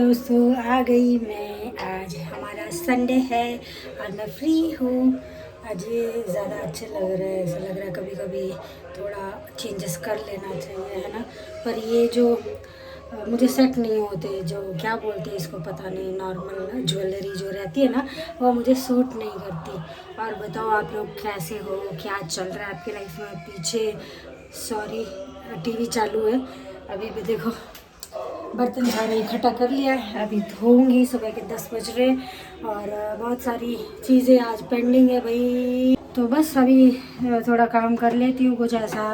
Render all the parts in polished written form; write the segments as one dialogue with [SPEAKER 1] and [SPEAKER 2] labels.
[SPEAKER 1] दोस्तों आ गई मैं। आज हमारा संडे है, आज मैं फ्री हूँ। आज ये ज़्यादा अच्छा लग रहा है, ऐसा लग रहा है कभी कभी थोड़ा चेंजेस कर लेना चाहिए, है ना। पर ये जो मुझे सेट नहीं होते, जो क्या बोलते हैं इसको पता नहीं, नॉर्मल ज्वेलरी जो रहती है ना, वो मुझे सूट नहीं करती। और बताओ आप लोग कैसे हो, क्या चल रहा है आपकी लाइफ में। पीछे सॉरी टीवी चालू है। अभी भी देखो बर्तन सारे इकट्ठा कर लिया है, अभी धोऊंगी। सुबह के 10 बज रहे और बहुत सारी चीज़ें आज पेंडिंग है भाई। तो बस अभी थोड़ा काम कर लेती हूँ। कुछ ऐसा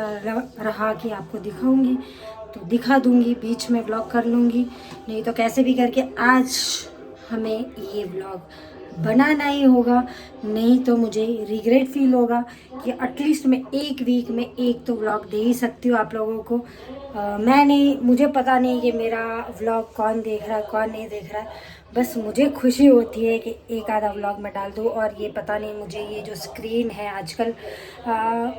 [SPEAKER 1] रहा कि आपको दिखाऊंगी तो दिखा दूंगी, बीच में ब्लॉग कर लूँगी, नहीं तो कैसे भी करके आज हमें ये ब्लॉग बनाना ही होगा। नहीं तो मुझे रिग्रेट फील होगा कि एटलीस्ट मैं एक वीक में एक तो व्लॉग दे ही सकती हूँ आप लोगों को। मैं नहीं, मुझे पता नहीं कि मेरा व्लॉग कौन देख रहा है कौन नहीं देख रहा है, बस मुझे खुशी होती है कि एक आधा व्लॉग मैं डाल दूँ। और ये पता नहीं, मुझे ये जो स्क्रीन है आजकल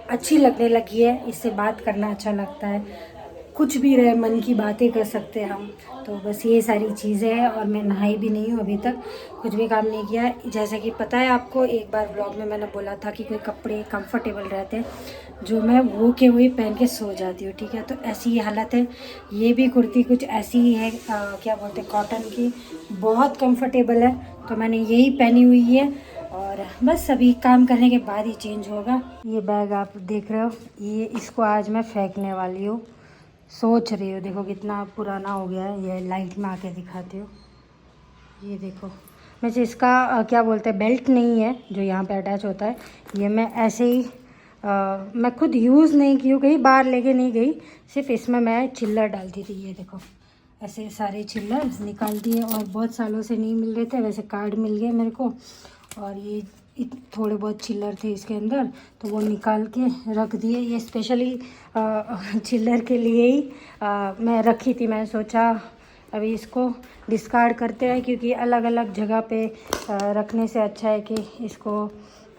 [SPEAKER 1] अच्छी लगने लगी है, इससे बात करना अच्छा लगता है। कुछ भी रहे, मन की बातें कर सकते हैं हम। तो बस ये सारी चीज़ें हैं। और मैं नहाई भी नहीं हूँ, अभी तक कुछ भी काम नहीं किया है। जैसा कि पता है आपको, एक बार ब्लॉग में मैंने बोला था कि कोई कपड़े कंफर्टेबल रहते हैं जो मैं वो के वही पहन के सो जाती हूँ, ठीक है। तो ऐसी ही हालत है। ये भी कुर्ती कुछ ऐसी ही है, क्या बोलते हैं, कॉटन की, बहुत कंफर्टेबल है। तो मैंने यही पहनी हुई है और बस अभी काम करने के बाद ही चेंज होगा। ये बैग आप देख रहे हो, ये इसको आज मैं फेंकने वाली हूँ। सोच रही हो, देखो कितना पुराना हो गया है। ये लाइट में आके दिखाती हूँ, ये देखो। वैसे इसका क्या बोलते हैं, बेल्ट नहीं है जो यहाँ पे अटैच होता है। ये मैं ऐसे ही मैं खुद यूज़ नहीं की हूँ, कहीं बाहर लेके नहीं गई, सिर्फ इसमें मैं चिल्लर डालती थी। ये देखो ऐसे सारे चिल्लर निकाल दिए और बहुत सालों से नहीं मिल रहे थे, वैसे कार्ड मिल गए मेरे को। और ये थोड़े बहुत चिल्लर थे इसके अंदर, तो वो निकाल के रख दिए। ये स्पेशली चिल्लर के लिए ही मैं रखी थी। मैंने सोचा अभी इसको डिस्कार्ड करते हैं, क्योंकि अलग अलग जगह पे रखने से अच्छा है कि इसको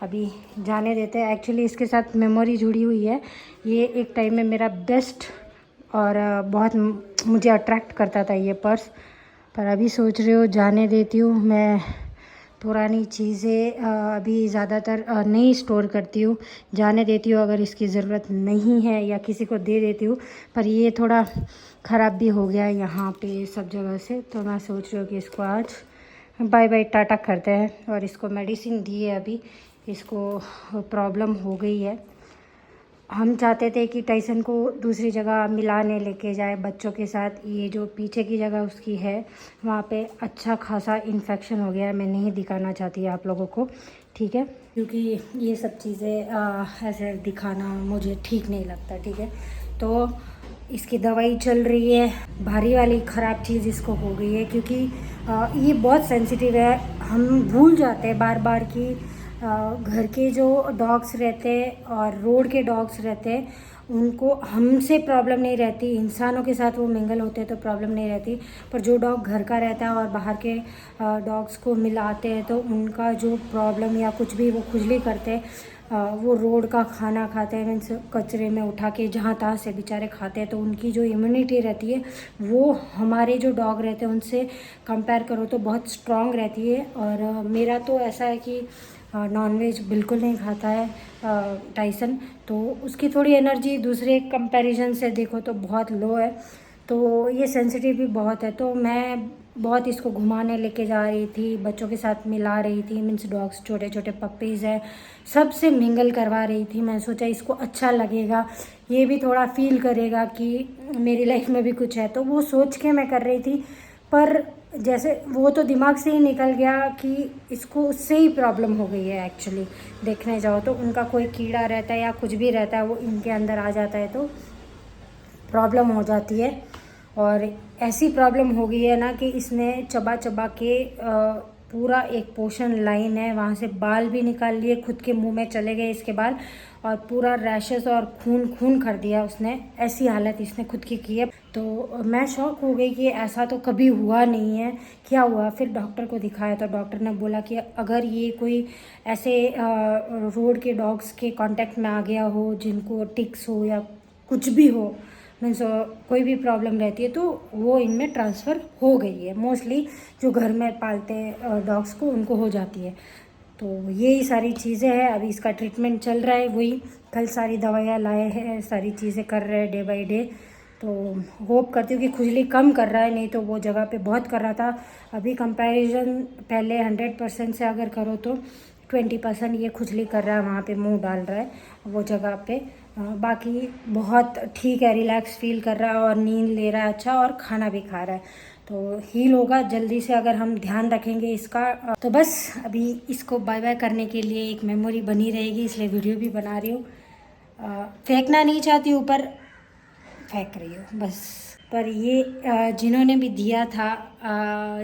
[SPEAKER 1] अभी जाने देते हैं। एक्चुअली इसके साथ मेमोरी जुड़ी हुई है। ये एक टाइम में मेरा बेस्ट और बहुत मुझे अट्रैक्ट करता था ये पर्स। पर अभी सोच रही हूँ जाने देती हूँ। मैं पुरानी चीज़ें अभी ज़्यादातर नहीं स्टोर करती हूँ, जाने देती हूँ अगर इसकी ज़रूरत नहीं है, या किसी को दे देती हूँ। पर ये थोड़ा ख़राब भी हो गया है यहाँ पे सब जगह से, तो मैं सोच रही हूँ कि इसको आज बाय बाय टाटा करते हैं। और इसको मेडिसिन दी है, अभी इसको प्रॉब्लम हो गई है। हम चाहते थे कि टाइसन को दूसरी जगह मिलाने लेके जाए बच्चों के साथ। ये जो पीछे की जगह उसकी है, वहाँ पे अच्छा खासा इन्फेक्शन हो गया है। मैं नहीं दिखाना चाहती आप लोगों को, ठीक है, क्योंकि ये सब चीज़ें ऐसे दिखाना मुझे ठीक नहीं लगता, ठीक है। तो इसकी दवाई चल रही है। भारी वाली ख़राब चीज़ इसको हो गई है, क्योंकि ये बहुत सेंसिटिव है। हम भूल जाते हैं बार बार कि घर के जो डॉग्स रहते हैं और रोड के डॉग्स रहते हैं, उनको हमसे प्रॉब्लम नहीं रहती, इंसानों के साथ वो मिंगल होते हैं तो प्रॉब्लम नहीं रहती। पर जो डॉग घर का रहता है और बाहर के डॉग्स को मिलाते हैं, तो उनका जो प्रॉब्लम या कुछ भी वो खुजली करते हैं, वो रोड का खाना खाते हैं, मीन्स कचरे में उठा के जहाँ तहाँ से बेचारे खाते हैं, तो उनकी जो इम्यूनिटी रहती है वो हमारे जो डॉग रहते हैं उनसे कंपेयर करो तो बहुत स्ट्रॉन्ग रहती है। और मेरा तो ऐसा है कि नॉनवेज बिल्कुल नहीं खाता है टाइसन, तो उसकी थोड़ी एनर्जी दूसरे कंपैरिजन से देखो तो बहुत लो है। तो ये सेंसिटिव भी बहुत है। तो मैं बहुत इसको घुमाने लेके जा रही थी, बच्चों के साथ मिला रही थी, मीन्स डॉग्स छोटे छोटे पपीज़ हैं, सबसे मिंगल करवा रही थी। मैं सोचा इसको अच्छा लगेगा, ये भी थोड़ा फील करेगा कि मेरी लाइफ में भी कुछ है, तो वो सोच के मैं कर रही थी। पर जैसे वो तो दिमाग से ही निकल गया कि इसको उससे ही प्रॉब्लम हो गई है। एक्चुअली देखने जाओ तो उनका कोई कीड़ा रहता है या कुछ भी रहता है, वो इनके अंदर आ जाता है तो प्रॉब्लम हो जाती है। और ऐसी प्रॉब्लम हो गई है ना कि इसने चबा चबा के पूरा एक पोर्शन लाइन है वहाँ से बाल भी निकाल लिए, खुद के मुंह में चले गए इसके बाल, और पूरा रैशेस और खून खून कर दिया उसने। ऐसी हालत इसने खुद की है। तो मैं शॉक हो गई कि ऐसा तो कभी हुआ नहीं है, क्या हुआ। फिर डॉक्टर को दिखाया तो डॉक्टर ने बोला कि अगर ये कोई ऐसे रोड के डॉग्स के कांटेक्ट में आ गया हो, जिनको टिक्स हो या कुछ भी हो, मीन्स कोई भी प्रॉब्लम रहती है तो वो इनमें ट्रांसफ़र हो गई है। मोस्टली जो घर में पालते हैं डॉग्स को उनको हो जाती है। तो यही सारी चीज़ें हैं। अभी इसका ट्रीटमेंट चल रहा है, वही कल सारी दवाइयाँ लाए हैं, सारी चीज़ें कर रहे हैं डे बाय डे। तो होप करती हूँ कि खुजली कम कर रहा है, नहीं तो वो जगह पे बहुत कर रहा था। अभी कंपैरिजन पहले 100% से अगर करो तो 20% ये खुजली कर रहा है, वहाँ पे मुंह डाल रहा है वो जगह पे। बाकी बहुत ठीक है, रिलैक्स फील कर रहा है और नींद ले रहा है अच्छा, और खाना भी खा रहा है। तो हील होगा जल्दी से अगर हम ध्यान रखेंगे इसका। तो बस अभी इसको बाय बाय करने के लिए एक मेमोरी बनी रहेगी, इसलिए वीडियो भी बना रही हूँ। फेंकना नहीं चाहती, ऊपर फेंक रही हूँ बस। पर ये जिन्होंने भी दिया था,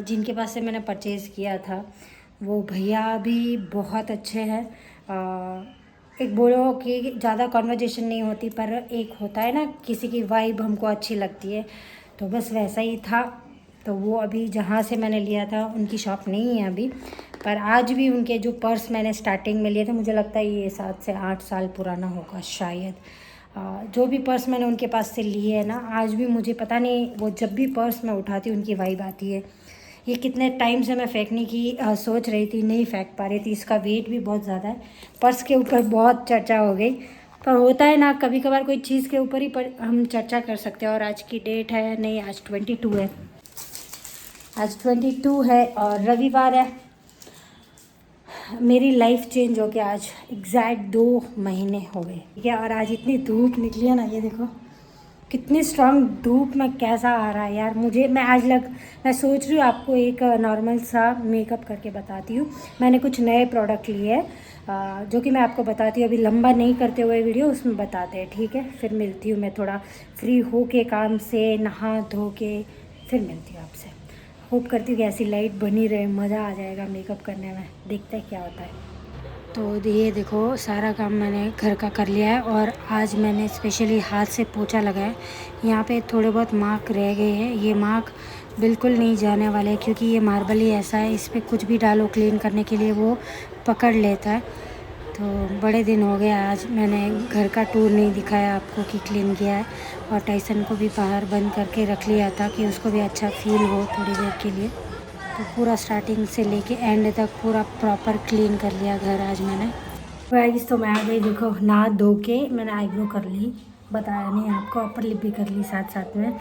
[SPEAKER 1] जिनके पास से मैंने परचेज़ किया था, वो भैया भी बहुत अच्छे हैं। एक बोलो कि ज़्यादा कन्वर्जेशन नहीं होती, पर एक होता है ना किसी की वाइब हमको अच्छी लगती है, तो बस वैसा ही था। तो वो अभी जहाँ से मैंने लिया था उनकी शॉप नहीं है अभी, पर आज भी उनके जो पर्स मैंने स्टार्टिंग में लिए थे, मुझे लगता है ये 7 से 8 साल पुराना होगा शायद। जो भी पर्स मैंने उनके पास से लिए है ना, आज भी मुझे पता नहीं, वो जब भी पर्स मैं उठाती हूँ उनकी वाइब आती है। ये कितने टाइम से मैं फेंकने की सोच रही थी, नहीं फेंक पा रही थी। इसका वेट भी बहुत ज़्यादा है, पर्स के ऊपर बहुत चर्चा हो गई। पर होता है ना, कभी कभार कोई चीज़ के ऊपर ही पर हम चर्चा कर सकते हैं। और आज की डेट है, नहीं आज 22 है, आज 22 है और रविवार है। मेरी लाइफ चेंज हो गया आज एग्जैक्ट 2 महीने हो गए, ठीक है। और आज इतनी धूप निकली है ना, ये देखो कितनी स्ट्रांग धूप में कैसा आ रहा है यार। मैं सोच रही हूँ आपको एक नॉर्मल सा मेकअप करके बताती हूँ। मैंने कुछ नए प्रोडक्ट लिए हैं जो कि मैं आपको बताती हूँ। अभी लंबा नहीं करते हुए वीडियो, उसमें बताते हैं, ठीक है। फिर मिलती हूँ मैं थोड़ा फ्री हो के काम से, नहा धो के फिर मिलती हूँ आपसे। होप करती हूँ कि ऐसी लाइट बनी रहे, मज़ा आ जाएगा मेकअप करने में। देखते हैं क्या होता है। तो ये देखो सारा काम मैंने घर का कर लिया है, और आज मैंने स्पेशली हाथ से पोछा लगाया। यहाँ पे थोड़े बहुत मार्क रह गए हैं, ये मार्क बिल्कुल नहीं जाने वाले, क्योंकि ये मार्बल ही ऐसा है, इस पर कुछ भी डालो क्लीन करने के लिए वो पकड़ लेता है। तो बड़े दिन हो गए, आज मैंने घर का टूर नहीं दिखाया आपको कि क्लीन किया है। और टाइसन को भी बाहर बंद करके रख लिया था कि उसको भी अच्छा फील हो थोड़ी देर के लिए। तो पूरा स्टार्टिंग से लेके एंड तक पूरा प्रॉपर क्लीन कर लिया घर आज मैंने। गाइस तो मैं आ गई, देखो नहा धो के मैंने आईब्रो कर ली, बताया नहीं आपको, अपर लिप भी कर ली साथ साथ में।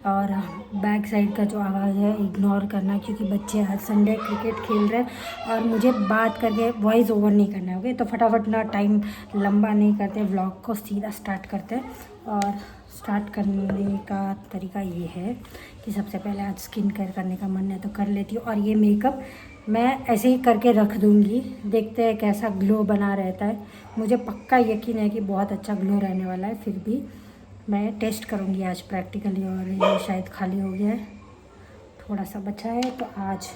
[SPEAKER 1] और बैक साइड का जो आवाज़ है इग्नोर करना, क्योंकि बच्चे आज संडे क्रिकेट खेल रहे हैं और मुझे बात करके वॉइस ओवर नहीं करना है, ओके। तो फटाफट ना टाइम लंबा नहीं करते, व्लॉग को सीधा स्टार्ट करते हैं। और स्टार्ट करने का तरीका ये है कि सबसे पहले आज स्किन केयर करने का मन है तो कर लेती हूँ। और ये मेकअप मैं ऐसे ही करके रख दूँगी, देखते हैं कैसा ग्लो बना रहता है। मुझे पक्का यकीन है कि बहुत अच्छा ग्लो रहने वाला है, फिर भी मैं टेस्ट करूँगी आज प्रैक्टिकली। और ये शायद खाली हो गया है, थोड़ा सा बचा है, तो आज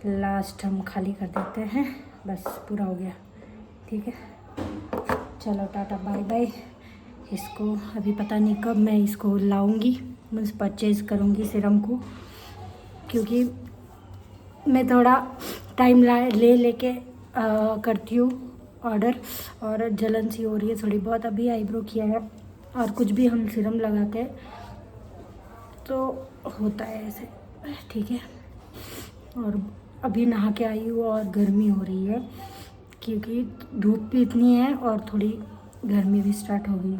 [SPEAKER 1] लास्ट हम खाली कर देते हैं, बस पूरा हो गया, ठीक है। चलो टाटा बाय बाय। इसको अभी पता नहीं कब मैं इसको लाऊंगी, मैं परचेज़ करूँगी सीरम को, क्योंकि मैं थोड़ा टाइम ले लेके करती हूँ ऑर्डर। और जलन सी हो रही है थोड़ी बहुत, अभी आईब्रो किया है और कुछ भी हम सीरम लगाते हैं तो होता है ऐसे, ठीक है। और अभी नहा के आई हूँ और गर्मी हो रही है, क्योंकि धूप भी इतनी है और थोड़ी गर्मी भी स्टार्ट हो गई,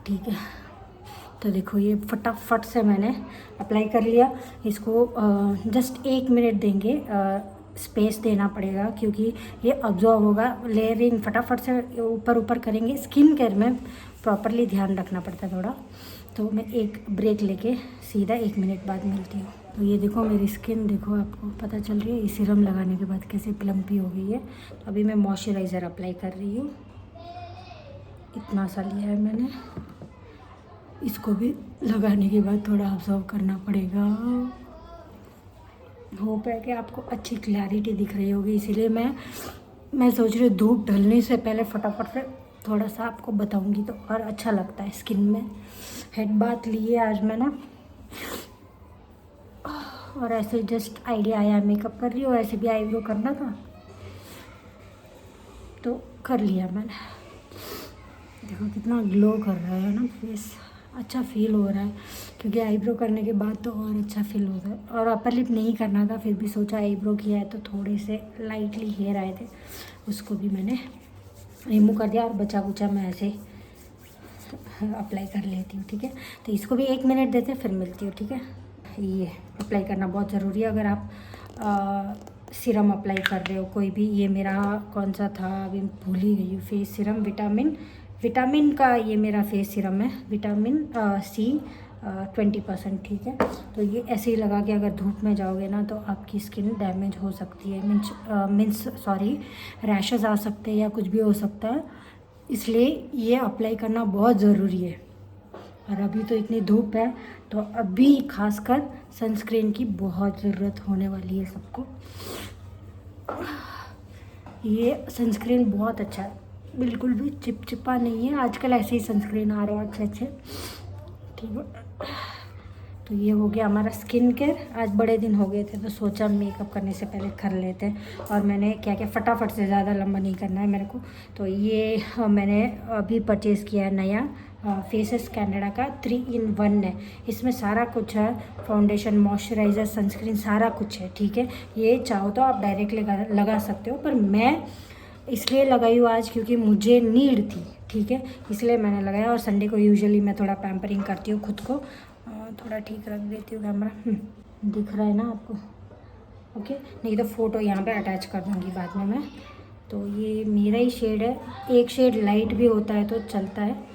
[SPEAKER 1] ठीक है। तो देखो ये फटाफट से मैंने अप्लाई कर लिया। इसको जस्ट 1 मिनट देंगे, स्पेस देना पड़ेगा, क्योंकि ये अब्जॉर्ब होगा। लेयरिंग फटाफट से ऊपर ऊपर करेंगे, स्किन केयर में प्रॉपरली ध्यान रखना पड़ता है थोड़ा। तो मैं एक ब्रेक लेके सीधा 1 मिनट बाद मिलती हूँ। तो ये देखो मेरी स्किन, देखो आपको पता चल रही है ये सीरम लगाने के बाद कैसे प्लम्पी हो गई है। तो अभी मैं मॉइस्चराइज़र अप्लाई कर रही हूँ, इतना सा लिया है मैंने। इसको भी लगाने के बाद थोड़ा ऑब्जर्व करना पड़ेगा। होप है कि आपको अच्छी क्लैरिटी दिख रही होगी, इसीलिए मैं सोच रही हूँ धूप ढलने से पहले फटाफट से थोड़ा सा आपको बताऊंगी तो और अच्छा लगता है स्किन में। हेड बाथ लिए आज मैं ना, और ऐसे जस्ट आइडिया आया मेकअप कर रही हूँ, ऐसे भी आईब्रो करना था तो कर लिया मैंने। देखो कितना ग्लो कर रहा है ना फेस। अच्छा फील हो रहा है, क्योंकि आईब्रो करने के बाद तो और अच्छा फील होता है। और अपर लिप नहीं करना था, फिर भी सोचा आईब्रो किया है तो थोड़े से लाइटली हेयर आए थे, उसको भी मैंने रिमूव कर दिया और बचा कुचा मैं ऐसे अप्लाई कर लेती हूँ, ठीक है। तो इसको भी 1 मिनट देते फिर मिलती हूँ, ठीक है। ये अप्लाई करना बहुत ज़रूरी है अगर आप सीरम अप्लाई कर रहे हो कोई भी। ये मेरा कौन सा था अभी भूल ही गई हूँ, फेस सीरम विटामिन का ये मेरा फेस सीरम है, विटामिन सी 20%, ठीक है। तो ये ऐसे ही लगा के अगर धूप में जाओगे ना तो आपकी स्किन डैमेज हो सकती है, मीन्स सॉरी रैशेस आ सकते हैं या कुछ भी हो सकता है, इसलिए ये अप्लाई करना बहुत ज़रूरी है। और अभी तो इतनी धूप है तो अभी खासकर सनस्क्रीन की बहुत ज़रूरत होने वाली है सबको। ये सनस्क्रीन बहुत अच्छा है, बिल्कुल भी चिपचिपा नहीं है। आजकल ऐसे ही सनस्क्रीन आ रहे हैं अच्छे अच्छे, ठीक है। तो ये हो गया हमारा स्किन केयर। आज बड़े दिन हो गए थे तो सोचा मेकअप करने से पहले कर लेते हैं। और मैंने क्या क्या फटाफट से, ज़्यादा लंबा नहीं करना है मेरे को। तो ये मैंने अभी परचेज़ किया है नया फेसेस कैनेडा का 3 in 1 है। इसमें सारा कुछ है, फाउंडेशन, मॉइस्चराइज़र, सनस्क्रीन, सारा कुछ है, ठीक है। ये चाहो तो आप डायरेक्ट लगा सकते हो, पर मैं इसलिए लगाई हूँ आज क्योंकि मुझे नीड थी, ठीक है, इसलिए मैंने लगाया। और संडे को यूजुअली मैं थोड़ा पैम्परिंग करती हूँ खुद को, थोड़ा ठीक रख देती हूँ कैमरा। दिख रहा है ना आपको? ओके, नहीं तो फ़ोटो यहाँ पे अटैच कर दूँगी बाद में मैं। तो ये मेरा ही शेड है, एक शेड लाइट भी होता है तो चलता है,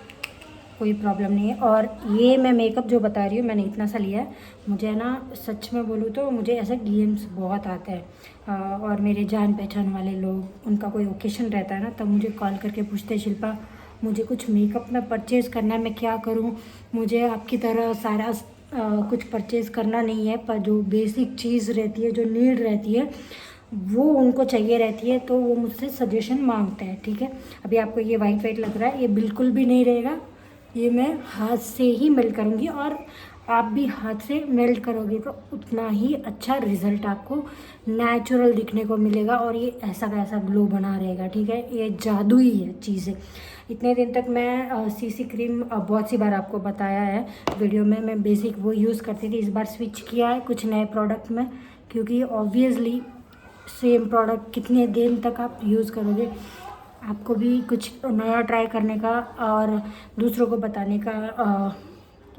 [SPEAKER 1] कोई प्रॉब्लम नहीं है। और ये मैं मेकअप जो बता रही हूँ मैंने इतना सा लिया है। मुझे ना सच में बोलूँ तो मुझे ऐसे डीएम्स बहुत आते हैं, और मेरे जान पहचान वाले लोग, उनका कोई ओकेशन रहता है ना तब मुझे कॉल करके पूछते हैं, शिल्पा मुझे कुछ मेकअप में परचेज़ करना है, मैं क्या करूँ। मुझे आपकी तरह सारा कुछ परचेज़ करना नहीं है, पर जो बेसिक चीज़ रहती है, जो नीड रहती है, वो उनको चाहिए रहती है, तो वो मुझसे सजेशन मांगते हैं, ठीक है। अभी आपको ये वाइट लग रहा है, ये बिल्कुल भी नहीं रहेगा, ये मैं हाथ से ही मेल्ट करूँगी। और आप भी हाथ से मेल्ट करोगे तो उतना ही अच्छा रिज़ल्ट आपको नेचुरल दिखने को मिलेगा, और ये ऐसा का ऐसा ग्लो बना रहेगा, ठीक है। ये जादू ही है चीज़ें। इतने दिन तक मैं सीसी क्रीम बहुत सी बार आपको बताया है वीडियो में, मैं बेसिक वो यूज़ करती थी। इस बार स्विच किया है कुछ नए प्रोडक्ट में, क्योंकि ऑब्वियसली सेम प्रोडक्ट कितने दिन तक आप यूज़ करोगे। आपको भी कुछ नया ट्राई करने का और दूसरों को बताने का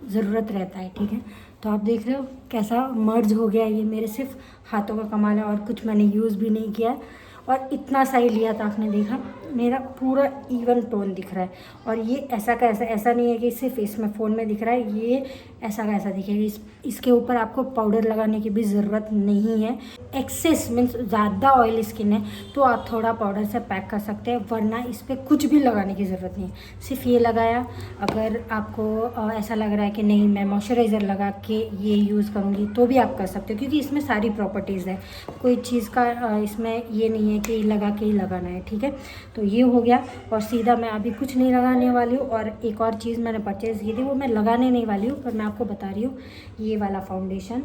[SPEAKER 1] ज़रूरत रहता है, ठीक है। तो आप देख रहे हो कैसा मर्ज हो गया, ये मेरे सिर्फ हाथों का कमाल है, और कुछ मैंने यूज़ भी नहीं किया है। और इतना सा ही लिया था, आपने देखा मेरा पूरा इवन टोन दिख रहा है। और ये ऐसा का ऐसा नहीं है कि सिर्फ इसमें फ़ोन में दिख रहा है, ये ऐसा का ऐसा दिखेगा। इसके ऊपर आपको पाउडर लगाने की भी ज़रूरत नहीं है। एक्सेस मीन्स ज़्यादा ऑयल स्किन है तो आप थोड़ा पाउडर से पैक कर सकते हैं, वरना इस पर कुछ भी लगाने की ज़रूरत नहीं है। सिर्फ ये लगाया। अगर आपको ऐसा लग रहा है कि नहीं मैं मॉइस्चराइज़र लगा के ये यूज़ करूँगी तो भी आप कर सकते हो, क्योंकि इसमें सारी प्रॉपर्टीज़ है। कोई चीज़ का इसमें ये नहीं है कि लगा के ही लगाना है, ठीक है। तो ये हो गया, और सीधा मैं अभी कुछ नहीं लगाने वाली हूँ। और एक और चीज़ मैंने परचेज़ की थी, वो मैं लगाने नहीं वाली हूँ, पर मैं आपको बता रही हूँ। ये वाला फाउंडेशन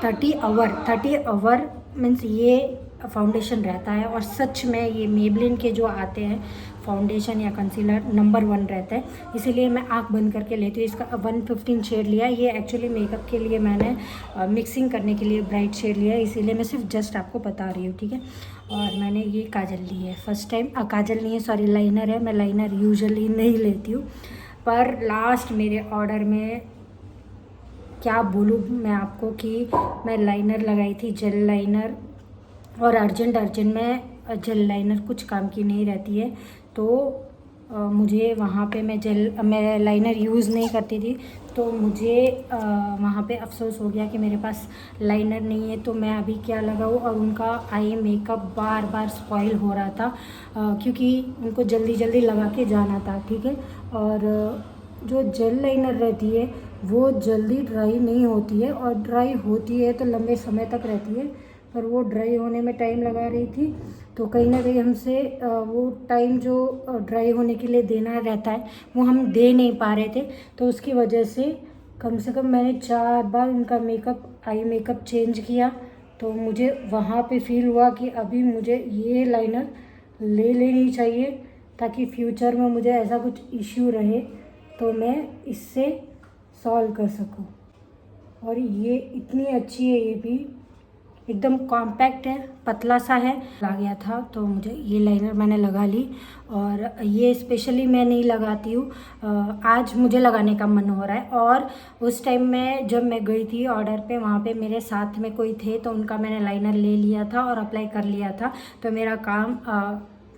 [SPEAKER 1] 30 आवर मीन्स ये फाउंडेशन रहता है, और सच में ये मेबलिन के जो आते हैं फाउंडेशन या कंसीलर नंबर 1 रहता है, इसीलिए मैं आँख बंद करके लेती हूँ। इसका 115 शेड लिया। ये एक्चुअली मेकअप के लिए मैंने मिक्सिंग करने के लिए ब्राइट शेड लिया है, इसीलिए मैं सिर्फ जस्ट आपको बता रही हूँ, ठीक है। और मैंने ये काजल ली है फर्स्ट टाइम, काजल नहीं है सॉरी लाइनर है। मैं लाइनर यूजुअली नहीं लेती हूँ, पर लास्ट मेरे ऑर्डर में क्या बोलूँ मैं आपको कि मैं लाइनर लगाई थी, जेल लाइनर, और अर्जेंट में जेल लाइनर कुछ काम की नहीं रहती है, तो मुझे वहाँ पे मैं लाइनर यूज़ नहीं करती थी, तो मुझे वहाँ पे अफसोस हो गया कि मेरे पास लाइनर नहीं है, तो मैं अभी क्या लगाऊँ। और उनका आई मेकअप बार बार स्पॉइल हो रहा था, क्योंकि उनको जल्दी लगा के जाना था, ठीक है। और जो जेल लाइनर रहती है वो जल्दी ड्राई नहीं होती है, और ड्राई होती है तो लंबे समय तक रहती है, पर वो ड्राई होने में टाइम लगा रही थी। तो कहीं ना कहीं हमसे वो टाइम जो ड्राई होने के लिए देना रहता है वो हम दे नहीं पा रहे थे, तो उसकी वजह से कम से कम मैंने 4 बार उनका आई मेकअप चेंज किया। तो मुझे वहाँ पे फील हुआ कि अभी मुझे ये लाइनर ले लेनी चाहिए, ताकि फ्यूचर में मुझे ऐसा कुछ इश्यू रहे तो मैं इससे सॉल्व कर सकूं। और ये इतनी अच्छी है, ये भी एकदम कॉम्पैक्ट है, पतला सा है। आ गया था तो मुझे ये लाइनर मैंने लगा ली। और ये स्पेशली मैं नहीं लगाती हूँ, आज मुझे लगाने का मन हो रहा है। और उस टाइम में जब मैं गई थी ऑर्डर पे, वहाँ पे मेरे साथ में कोई थे तो उनका मैंने लाइनर ले लिया था और अप्लाई कर लिया था, तो मेरा काम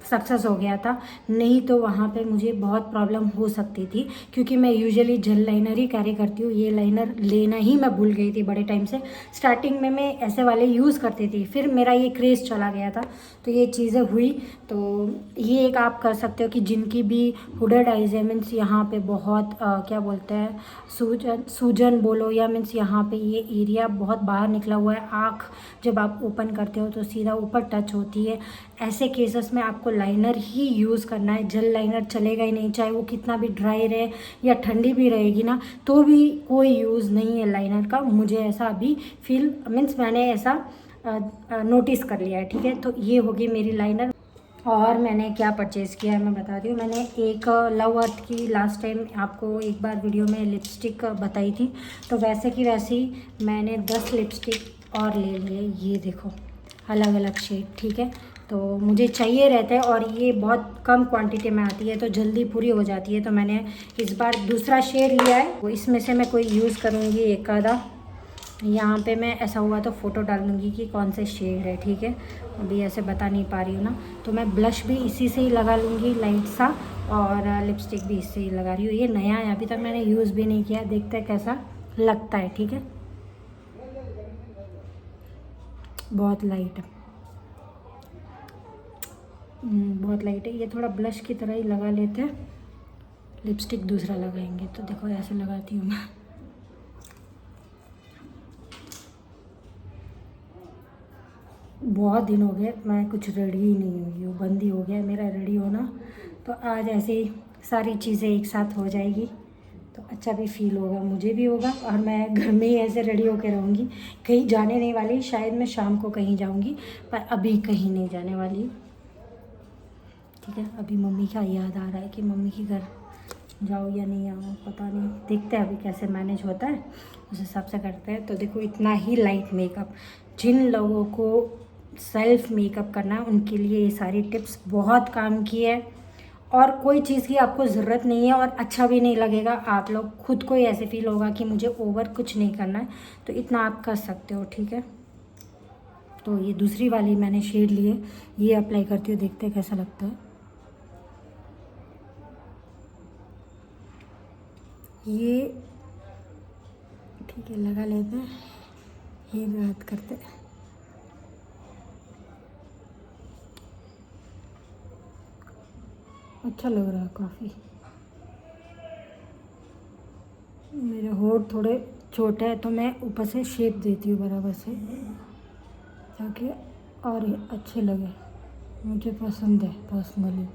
[SPEAKER 1] सक्सेस हो गया था। नहीं तो वहाँ पे मुझे बहुत प्रॉब्लम हो सकती थी, क्योंकि मैं यूजुअली जेल लाइनर ही कैरी करती हूँ। ये लाइनर लेना ही मैं भूल गई थी बड़े टाइम से। स्टार्टिंग में मैं ऐसे वाले यूज़ करती थी, फिर मेरा ये क्रेज़ चला गया था, तो ये चीज़ें हुई। तो ये एक आप कर सकते हो कि जिनकी भी हुडड आइज है, मीन्स यहाँ पे बहुत क्या बोलते हैं, सूजन बोलो, या मीन्स यहाँ पे ये एरिया बहुत बाहर निकला हुआ है, आँख जब आप ओपन करते हो तो सीधा ऊपर टच होती है, ऐसे केसेस में आपको लाइनर ही यूज़ करना है। जेल लाइनर चलेगा ही नहीं, चाहे वो कितना भी ड्राई रहे या ठंडी भी रहेगी ना, तो भी कोई यूज़ नहीं है लाइनर का। मुझे ऐसा अभी फील, मीन्स मैंने ऐसा नोटिस कर लिया है, ठीक है। तो ये होगी मेरी लाइनर। और मैंने क्या परचेज़ किया है मैं बताती हूँ। मैंने एक लव अर्थ की लास्ट टाइम आपको एक बार वीडियो में लिपस्टिक बताई थी, तो वैसे की वैसी मैंने 10 लिपस्टिक और ले लिए। ये देखो, अलग अलग शेड, ठीक है। तो मुझे चाहिए रहता है और ये बहुत कम क्वांटिटी में आती है, तो जल्दी पूरी हो जाती है। तो मैंने इस बार दूसरा शेड लिया है, वो इसमें से मैं कोई यूज़ करूँगी एक आधा। यहाँ पे मैं ऐसा हुआ तो फ़ोटो डाल दूँगी कि कौन से शेड है, ठीक है। अभी ऐसे बता नहीं पा रही हूँ ना। तो मैं ब्लश भी इसी से ही लगा लूँगी लाइट सा, और लिपस्टिक भी इससे ही लगा रही हूँ। ये नया है, अभी तक मैंने यूज़ भी नहीं किया, देखते हैं कैसा लगता है, ठीक है। बहुत लाइट है, बहुत लाइट है। ये थोड़ा ब्लश की तरह ही लगा लेते हैं, लिपस्टिक दूसरा लगाएंगे। तो देखो ऐसे लगाती हूँ मैं। बहुत दिन हो गए मैं कुछ रेडी ही नहीं हुई हूँ, बंद ही हो गया मेरा रेडी होना। तो आज ऐसे ही सारी चीज़ें एक साथ हो जाएगी तो अच्छा भी फील होगा, मुझे भी होगा। और मैं घर में ही ऐसे रेडी होकर रहूँगी, कहीं जाने नहीं वाली। शायद मैं शाम को कहीं जाऊँगी, पर अभी कहीं नहीं जाने वाली, ठीक है। अभी मम्मी का याद आ रहा है कि मम्मी के घर जाओ या नहीं आओ, पता नहीं, देखते हैं अभी कैसे मैनेज होता है, उस हिसाब से करते हैं। तो देखो इतना ही लाइट मेकअप, जिन लोगों को सेल्फ मेकअप करना है उनके लिए ये सारी टिप्स बहुत काम की है। और कोई चीज़ की आपको ज़रूरत नहीं है और अच्छा भी नहीं लगेगा, आप लोग खुद को ही ऐसे फील होगा कि मुझे ओवर कुछ नहीं करना है, तो इतना आप कर सकते हो, ठीक है। तो ये दूसरी वाली मैंने शेड लिए, ये अप्लाई करती हूँ, देखते हैं कैसा लगता है। ये ठीक है, लगा लेते हैं, ये बात करते हैं। अच्छा लग रहा है काफ़ी। मेरे होठ थोड़े छोटे हैं तो मैं ऊपर से शेप देती हूँ बराबर से, ताकि और अच्छे लगे। मुझे पसंद है पर्सनली।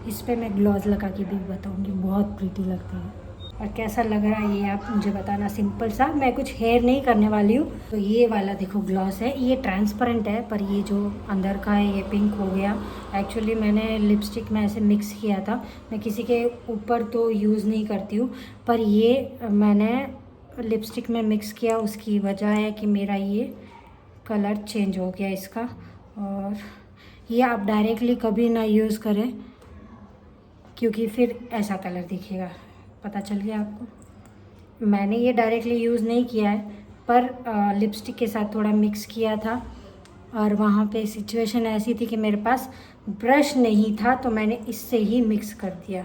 [SPEAKER 1] इस पे मैं ग्लॉस लगा के भी बताऊंगी, बहुत प्रीटी लगता है। और कैसा लग रहा है ये आप मुझे बताना। सिंपल सा, मैं कुछ हेयर नहीं करने वाली हूँ। तो ये वाला देखो ग्लॉस है, ये ट्रांसपेरेंट है, पर ये जो अंदर का है ये पिंक हो गया। एक्चुअली मैंने लिपस्टिक में ऐसे मिक्स किया था, मैं किसी के ऊपर तो यूज़ नहीं करती हूँ, पर ये मैंने लिपस्टिक में मिक्स किया, उसकी वजह है कि मेरा ये कलर चेंज हो गया इसका। और ये आप डायरेक्टली कभी ना यूज़ करें, क्योंकि फिर ऐसा कलर दिखेगा। पता चल गया आपको। मैंने ये डायरेक्टली यूज़ नहीं किया है, पर लिपस्टिक के साथ थोड़ा मिक्स किया था, और वहाँ पे सिचुएशन ऐसी थी कि मेरे पास ब्रश नहीं था, तो मैंने इससे ही मिक्स कर दिया,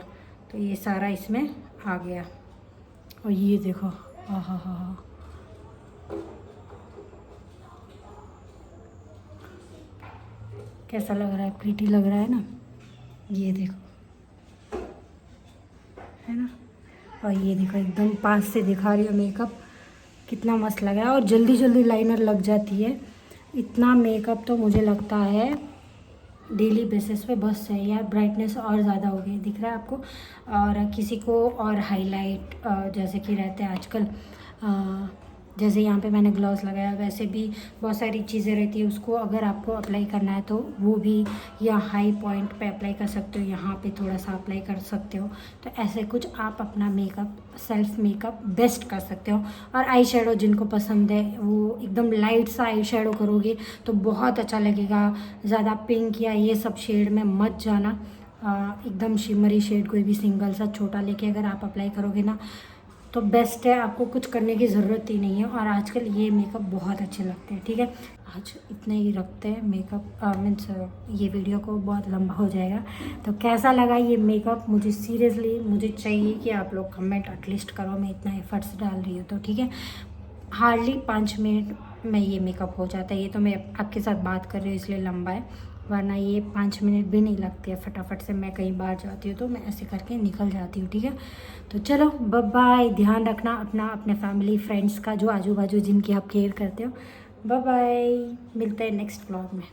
[SPEAKER 1] तो ये सारा इसमें आ गया। और ये देखो, हाँ हाँ हाँ हाँ, कैसा लग रहा है, प्रीटी लग रहा है ना। ये देखो, है ना। और ये देखो, एकदम पास से दिखा रही हूँ मेकअप, कितना मस्त लग रहा है। और जल्दी जल्दी लाइनर लग जाती है। इतना मेकअप तो मुझे लगता है डेली बेसिस पे बस है यार। ब्राइटनेस और ज़्यादा हो गई, दिख रहा है आपको। और किसी को और हाईलाइट जैसे कि रहते हैं आजकल जैसे यहाँ पे मैंने ग्लव्स लगाया, वैसे भी बहुत सारी चीज़ें रहती है, उसको अगर आपको अप्लाई करना है तो वो भी या हाई पॉइंट पे अप्लाई कर सकते हो, यहाँ पे थोड़ा सा अप्लाई कर सकते हो। तो ऐसे कुछ आप अपना मेकअप, सेल्फ मेकअप बेस्ट कर सकते हो। और आई शेडो जिनको पसंद है वो एकदम लाइट सा आई शेडो करोगे तो बहुत अच्छा लगेगा। ज़्यादा पिंक या ये सब शेड में मत जाना, एकदम शिमरी शेड कोई भी सिंगल सा छोटा लेके अगर आप अप्लाई करोगे ना तो बेस्ट है, आपको कुछ करने की ज़रूरत ही नहीं है। और आजकल ये मेकअप बहुत अच्छे लगते हैं। ठीक है, आज इतने ही रखते हैं मेकअप, मीन्स ये वीडियो को बहुत लंबा हो जाएगा। तो कैसा लगा ये मेकअप, मुझे सीरियसली मुझे चाहिए कि आप लोग कमेंट एटलीस्ट करो, मैं इतना एफर्ट्स डाल रही हूँ तो। ठीक है, हार्डली 5 मिनट में ये मेकअप हो जाता है। ये तो मैं आपके साथ बात कर रही हूँ इसलिए लंबा है, वरना ये 5 मिनट भी नहीं लगती है। फटाफट से मैं कहीं बाहर जाती हूँ तो मैं ऐसे करके निकल जाती हूँ। ठीक है, तो चलो बाय बाय, ध्यान रखना अपना, अपने फैमिली फ्रेंड्स का जो आजू बाजू जिनकी आप केयर करते हो। बाय बाय, मिलते हैं नेक्स्ट व्लॉग में।